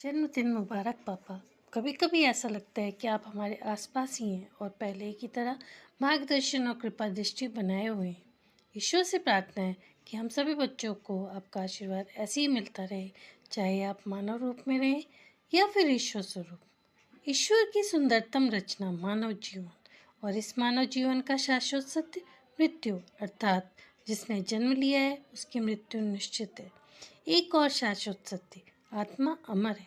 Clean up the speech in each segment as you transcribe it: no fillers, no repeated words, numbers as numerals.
जन्मदिन मुबारक पापा। कभी कभी ऐसा लगता है कि आप हमारे आसपास ही हैं और पहले की तरह मार्गदर्शन और कृपा दृष्टि बनाए हुए हैं। ईश्वर से प्रार्थना है कि हम सभी बच्चों को आपका आशीर्वाद ऐसे ही मिलता रहे, चाहे आप मानव रूप में रहें या फिर ईश्वर स्वरूप। ईश्वर की सुंदरतम रचना मानव जीवन, और इस मानव जीवन का शाश्वत सत्य मृत्यु, अर्थात जिसने जन्म लिया है उसकी मृत्यु निश्चित है। एक और शाश्वत सत्य, आत्मा अमर है।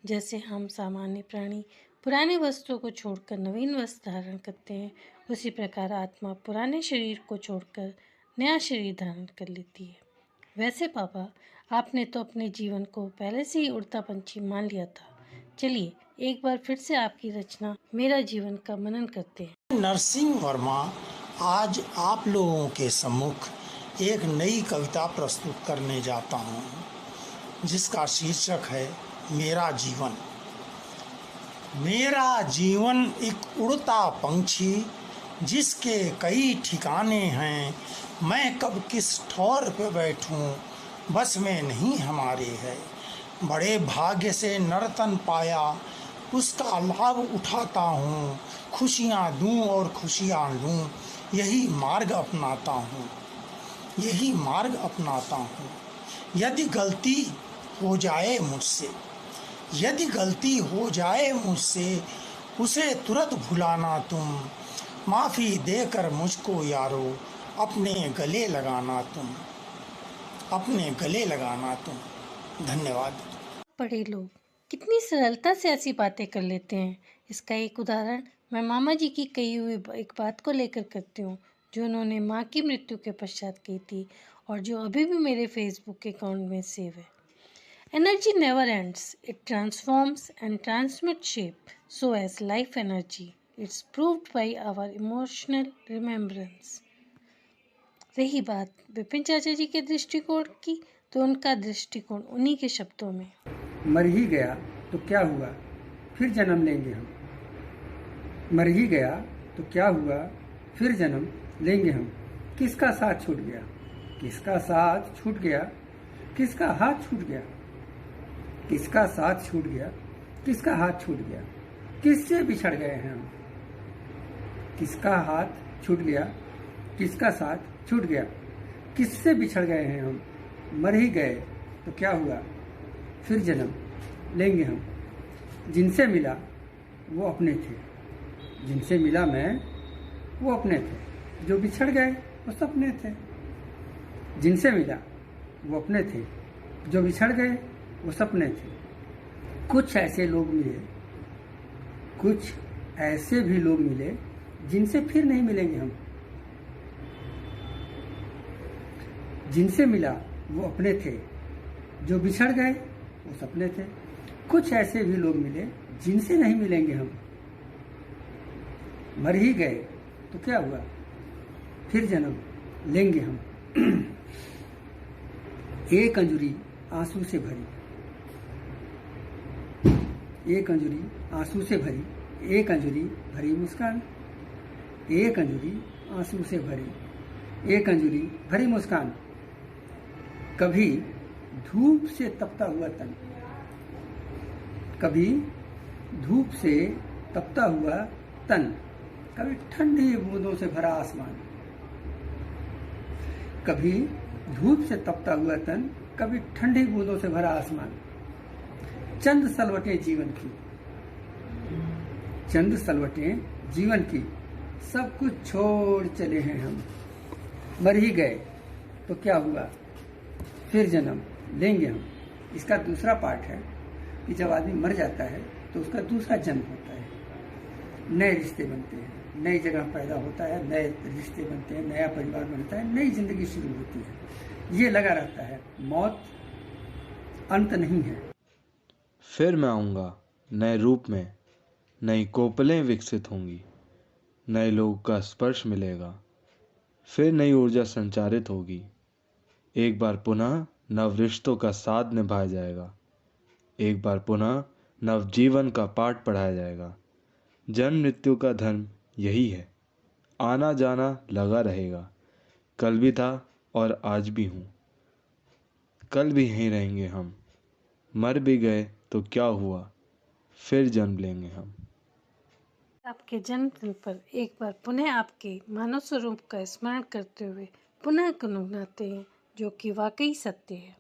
जैसे हम सामान्य प्राणी पुराने वस्त्रों को छोड़कर नवीन वस्त्र धारण करते हैं, उसी प्रकार आत्मा पुराने शरीर को छोड़कर नया शरीर धारण कर लेती है। वैसे पापा, आपने तो अपने जीवन को पहले से ही उड़ता पंछी मान लिया था। चलिए एक बार फिर से आपकी रचना मेरा जीवन का मनन करते हैं। नरसिंह वर्मा आज आप लोगों के सम्मुख एक नई कविता प्रस्तुत करने जाता हूँ, जिसका शीर्षक है मेरा जीवन। मेरा जीवन एक उड़ता पंछी, जिसके कई ठिकाने हैं। मैं कब किस ठौर पे बैठूं, बस में नहीं हमारे है। बड़े भाग्य से नर्तन पाया, उसका लाभ उठाता हूँ। खुशियाँ दूँ और खुशियाँ लूँ, यही मार्ग अपनाता हूँ, यही मार्ग अपनाता हूँ। यदि गलती हो जाए मुझसे, यदि गलती हो जाए मुझसे, उसे तुरंत भुलाना तुम। माफ़ी देकर मुझको यारो, अपने गले लगाना तुम, अपने गले लगाना तुम। धन्यवाद। बड़े लोग कितनी सरलता से ऐसी बातें कर लेते हैं। इसका एक उदाहरण मैं मामा जी की कही हुई एक बात को लेकर करती हूँ, जो उन्होंने माँ की मृत्यु के पश्चात की थी और जो अभी भी मेरे फेसबुक अकाउंट में सेव है। Energy never ends. It transforms and transmits shape. So as life energy, it's proved by our emotional remembrance. रही बात विपिन चाचा जी के दृष्टिकोण की, तो उनका दृष्टिकोण उन्हीं के शब्दों में। मर ही गया तो क्या हुआ, फिर जन्म लेंगे हम। मर ही गया तो क्या हुआ, फिर जन्म लेंगे हम। किसका साथ छूट गया, किसका साथ छूट गया, किसका हाथ छूट गया, किसका साथ छूट गया, किसका हाथ छूट गया, किससे बिछड़ गए हैं हम। किसका हाथ छूट गया, किसका साथ छूट गया, किससे बिछड़ गए हैं हम। मर ही गए तो क्या हुआ, फिर जन्म लेंगे हम। जिनसे मिला वो अपने थे, जिनसे मिला मैं वो अपने थे। जो बिछड़ गए वो सपने थे। जिनसे मिला वो अपने थे, जो बिछड़ गए वो सपने थे। कुछ ऐसे लोग मिले, कुछ ऐसे भी लोग मिले, जिनसे फिर नहीं मिलेंगे हम। जिनसे मिला वो अपने थे, जो बिछड़ गए वो सपने थे। कुछ ऐसे भी लोग मिले, जिनसे नहीं मिलेंगे हम। मर ही गए तो क्या हुआ, फिर जन्म लेंगे हम। एक अंजुरी आंसू से भरी, एक अंजुरी आंसू से भरी, एक अंजुरी भरी मुस्कान। एक अंजुरी आंसू से भरी, एक अंजुरी भरी मुस्कान। कभी धूप से तपता हुआ तन, कभी धूप से तपता हुआ तन, कभी ठंडी बूंदों से भरा आसमान। कभी धूप से तपता हुआ तन, कभी ठंडी बूंदों से भरा आसमान। चंद सलवटें जीवन की, चंद सलवटें जीवन की, सब कुछ छोड़ चले हैं हम। मर ही गए तो क्या हुआ, फिर जन्म लेंगे हम। इसका दूसरा पार्ट है कि जब आदमी मर जाता है तो उसका दूसरा जन्म होता है। नए रिश्ते बनते हैं, नई जगह पैदा होता है, नए रिश्ते बनते हैं, नया परिवार बनता है, नई जिंदगी शुरू होती है। ये लगा रहता है, मौत अंत नहीं है। फिर मैं आऊँगा नए रूप में, नई कोपलें विकसित होंगी, नए लोगों का स्पर्श मिलेगा, फिर नई ऊर्जा संचारित होगी। एक बार पुनः नव रिश्तों का साथ निभाया जाएगा, एक बार पुनः नव जीवन का पाठ पढ़ाया जाएगा। जन्म मृत्यु का धर्म यही है, आना जाना लगा रहेगा। कल भी था और आज भी हूँ, कल भी यहीं रहेंगे हम। मर भी गए तो क्या हुआ, फिर जन्म लेंगे हम। आपके जन्मदिन पर एक बार पुनः आपके मानव स्वरूप का स्मरण करते हुए पुनः गुनगुनाते हैं, जो कि वाकई सत्य है।